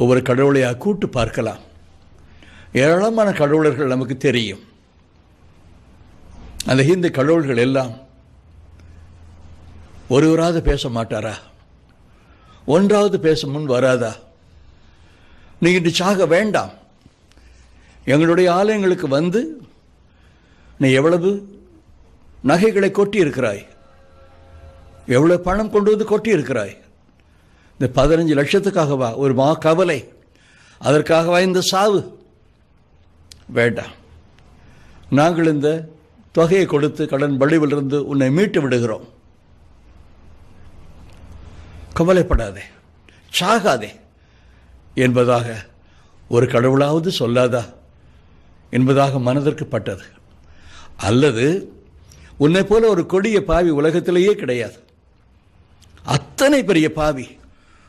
ஒவ்வொரு கடவுளையாக கூட்டு பார்க்கலாம். ஏராளமான கடவுளர்கள் நமக்கு தெரியும். அந்த ஹிந்து கடவுள்கள் எல்லாம் ஒருவராவது பேச மாட்டாரா? ஒன்றாவது பேச முன் வராதா? நீ இன்று சாக வேண்டாம், எங்களுடைய ஆலயங்களுக்கு வந்து நீ எவ்வளவு நகைகளை கொட்டி இருக்கிறாய், எவ்வளவு பணம் கொண்டு வந்து கொட்டி இருக்கிறாய், இந்த 15 லட்சத்துக்காகவா ஒரு கவலை? அதற்காகவா இந்த சாவு? வேண்டாம். நாங்கள் இந்த தொகையை கொடுத்து கடன் வடிவிலிருந்து உன்னை மீட்டு விடுகிறோம். கவலைப்படாதே, சாகாதே என்பதாக ஒரு கடவுளாவது சொல்லாதா என்பதாக மனதிற்கு பட்டது. அல்லது உன்னை போல ஒரு கொடிய பாவி உலகத்திலேயே கிடையாது. அத்தனை பெரிய பாவி